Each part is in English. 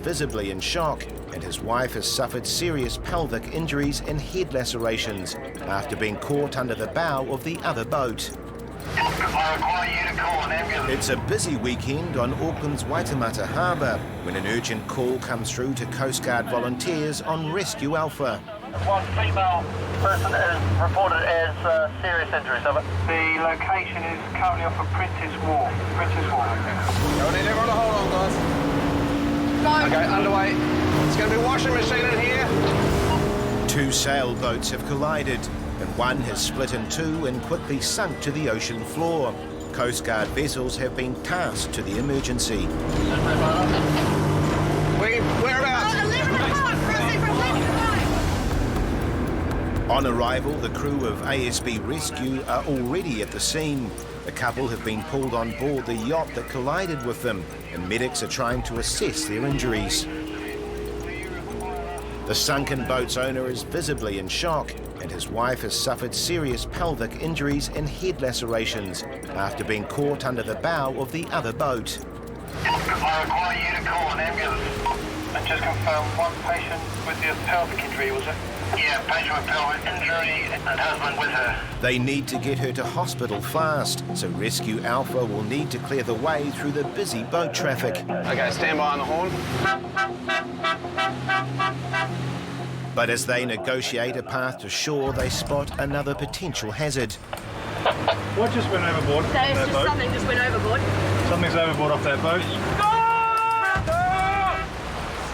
visibly in shock, and his wife has suffered serious pelvic injuries and head lacerations after being caught under the bow of the other boat. I require you to call an ambulance. It's a busy weekend on Auckland's Waitemata Harbour when an urgent call comes through to Coastguard volunteers on Rescue Alpha. One female person is reported as serious injuries, over. The location is currently off of Princess Wharf. Don't need everyone to hold on, guys. Go. Okay, underway. There's going to be a washing machine in here. 2 sailboats have collided, and one has split in 2 and quickly sunk to the ocean floor. Coastguard vessels have been tasked to the emergency. Whereabouts? On arrival, the crew of ASB Rescue are already at the scene. The couple have been pulled on board the yacht that collided with them, and medics are trying to assess their injuries. The sunken boat's owner is visibly in shock, and his wife has suffered serious pelvic injuries and head lacerations after being caught under the bow of the other boat. I require you to call an ambulance. And just confirm one patient with the pelvic injury, was it? Yeah, patient with pelvic injury and husband with her. They need to get her to hospital fast, so Rescue Alpha will need to clear the way through the busy boat traffic. Okay, stand by on the horn. But as they negotiate a path to shore, they spot another potential hazard. What just went overboard? Something just went overboard. Something's overboard off that boat.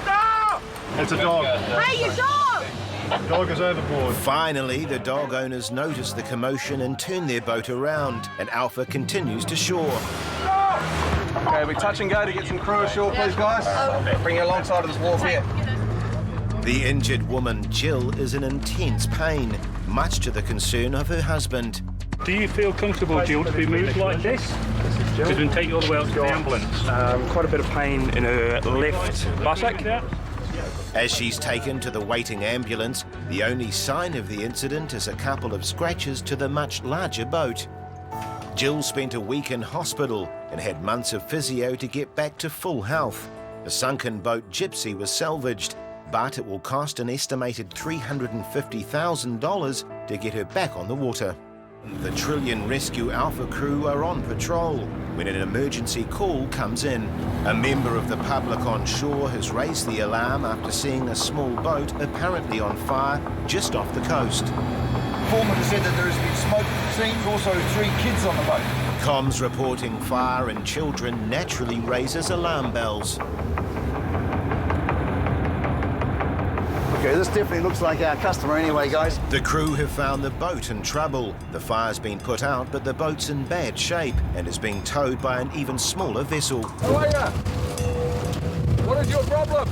Stop! It's a dog. Hey, your dog! The dog is overboard. Finally, the dog owners notice the commotion and turn their boat around, and Alpha continues to shore. Okay, we touch and go to get some crew ashore, please, guys. Bring you alongside of this wharf here. The injured woman, Jill, is in intense pain, much to the concern of her husband. Do you feel comfortable, Jill, to be moved like this? Because we can take you all the way out to the ambulance. Quite a bit of pain in her left buttock. As she's taken to the waiting ambulance, the only sign of the incident is a couple of scratches to the much larger boat. Jill spent a week in hospital and had months of physio to get back to full health. The sunken boat Gypsy was salvaged, but it will cost an estimated $350,000 to get her back on the water. The Trillion Rescue Alpha crew are on patrol when an emergency call comes in. A member of the public on shore has raised the alarm after seeing a small boat apparently on fire just off the coast. Foreman said that there has been smoke seen, also 3 kids on the boat. Comms reporting fire and children naturally raises alarm bells. Okay, this definitely looks like our customer anyway, guys. The crew have found the boat in trouble. The fire's been put out, but the boat's in bad shape and is being towed by an even smaller vessel. How are you? What is your problem?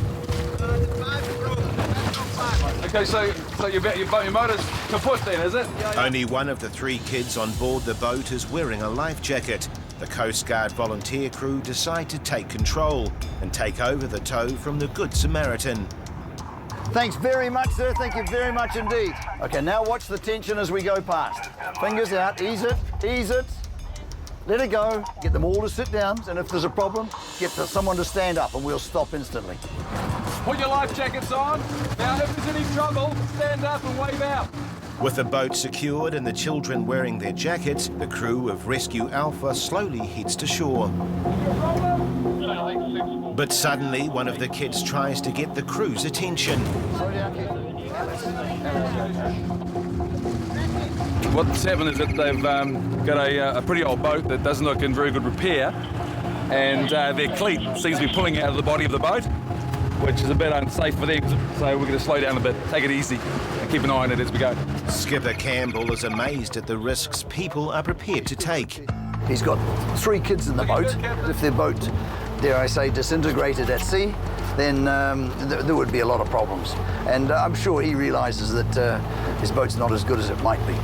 Okay, so your motor's kaput then, is it? Only one of the 3 kids on board the boat is wearing a life jacket. The Coast Guard volunteer crew decide to take control and take over the tow from the Good Samaritan. Thanks very much, sir. Thank you very much indeed. Okay, now watch the tension as we go past. Fingers out, ease it, let it go, get them all to sit down, and if there's a problem, get someone to stand up and we'll stop instantly. Put your life jackets on. Now, if there's any trouble, stand up and wave out. With the boat secured and the children wearing their jackets, the crew of Rescue Alpha slowly heads to shore. But suddenly, one of the kids tries to get the crew's attention. What's happened is that they've got a pretty old boat that doesn't look in very good repair, and their cleat seems to be pulling out of the body of the boat, which is a bit unsafe for them, so we're going to slow down a bit, take it easy, and keep an eye on it as we go. Skipper Campbell is amazed at the risks people are prepared to take. He's got 3 kids in the boat. If their boat, dare I say, disintegrated at sea, then there would be a lot of problems. And I'm sure he realises that his boat's not as good as it might be.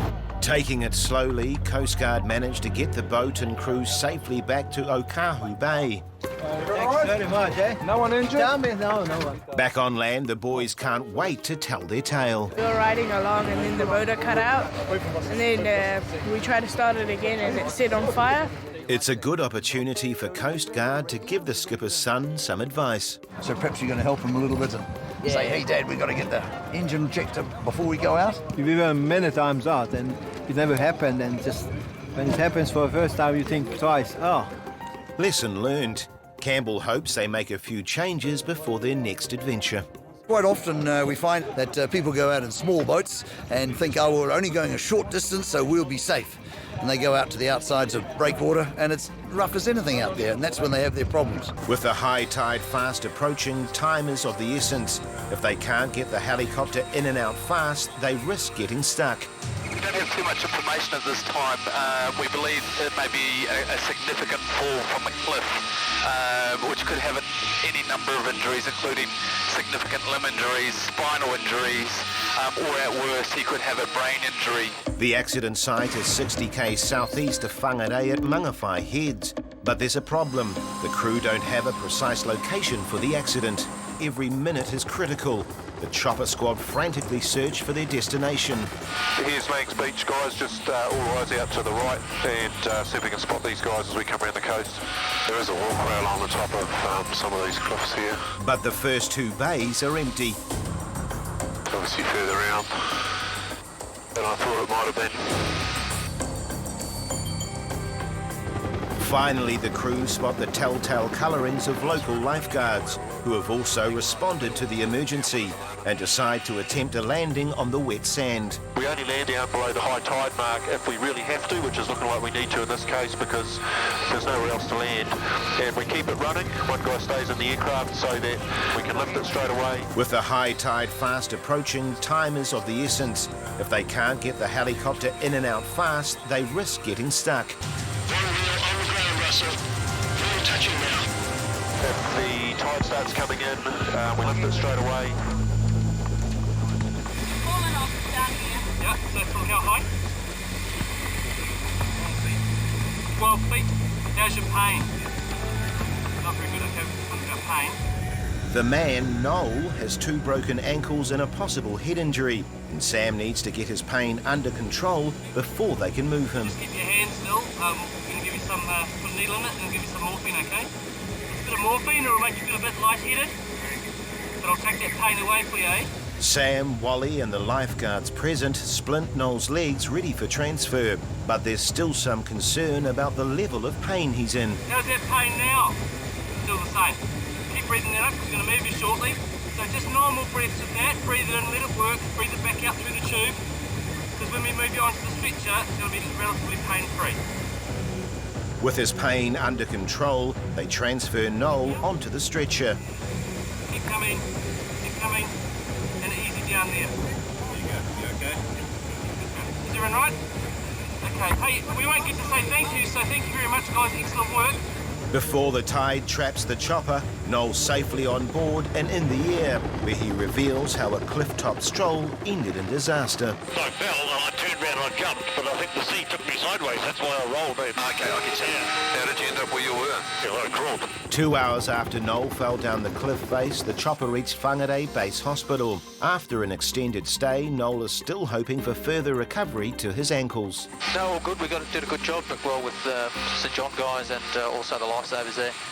Taking it slowly, Coast Guard managed to get the boat and crew safely back to Okahu Bay. Thanks very much, eh? No one injured? No one. Back on land, the boys can't wait to tell their tale. We were riding along and then the motor cut out and then we tried to start it again and it set on fire It's a good opportunity for Coast Guard to give the skipper's son some advice. So perhaps you're going to help him a little bit and say, hey, Dad, we've got to get the engine checked before we go out? We were many times out and it never happened, and just when it happens for the first time you think twice, oh. Lesson learned. Campbell hopes they make a few changes before their next adventure. Quite often we find that people go out in small boats and think, oh, we're only going a short distance, so we'll be safe. And they go out to the outsides of breakwater and it's rough as anything out there, and that's when they have their problems. With the high tide fast approaching, time is of the essence. If they can't get the helicopter in and out fast, they risk getting stuck. We don't have too much information at this time. We believe it may be a significant fall from a cliff, which could have any number of injuries, including significant limb injuries, spinal injuries, or at worst, he could have a brain injury. The accident site is 60 k's southeast of Whangarei at Mangawhai Heads. But there's a problem. The crew don't have a precise location for the accident. Every minute is critical. The chopper squad frantically search for their destination. Here's Lang's Beach, guys, just all eyes out to the right and see if we can spot these guys as we come around the coast. There is a walk rail on the top of some of these cliffs here. But the first two bays are empty. Obviously further out than I thought it might have been. Finally, the crew spot the telltale colourings of local lifeguards, who have also responded to the emergency and decide to attempt a landing on the wet sand. We only land down below the high tide mark if we really have to, which is looking like we need to in this case because there's nowhere else to land. And we keep it running. One guy stays in the aircraft so that we can lift it straight away. With the high tide fast approaching, time is of the essence. If they can't get the helicopter in and out fast, they risk getting stuck. If the tide starts coming in, we lift it straight away. Yeah, so from how high? 12 feet. How's your pain? Not very good, okay, something about pain. The man, Noel, has 2 broken ankles and a possible head injury, and Sam needs to get his pain under control before they can move him. Just keep your hands still. We're going to give you some, put a needle in it and give you some morphine, okay? A bit of morphine, it'll make you feel a bit lightheaded, but I'll take that pain away for you, eh? Sam, Wally and the lifeguards present splint Noel's legs ready for transfer, but there's still some concern about the level of pain he's in. How's that pain now? Still the same. Keep breathing that up, it's going to move you shortly. So just normal breaths of that, breathe it in, let it work, breathe it back out through the tube. Because when we move you onto the stretcher, it's going to be relatively pain-free. With his pain under control, they transfer Noel onto the stretcher. Keep coming, and easy down there. There you go, you okay? Is everyone right? Okay, hey, we won't get to say thank you, so thank you very much, guys, excellent work. Before the tide traps the chopper, Noel's safely on board and in the air, where he reveals how a cliff-top stroll ended in disaster. I fell and I turned around and I jumped, but I think the sea took me sideways. That's why I rolled in. Okay, I can see it. How did you end up where you were? Yeah, I crawled. 2 hours after Noel fell down the cliff face, the chopper reached Whangarei Base Hospital. After an extended stay, Noel is still hoping for further recovery to his ankles. No, all good. We did a good job, but well with St John guys and also the lifesavers there.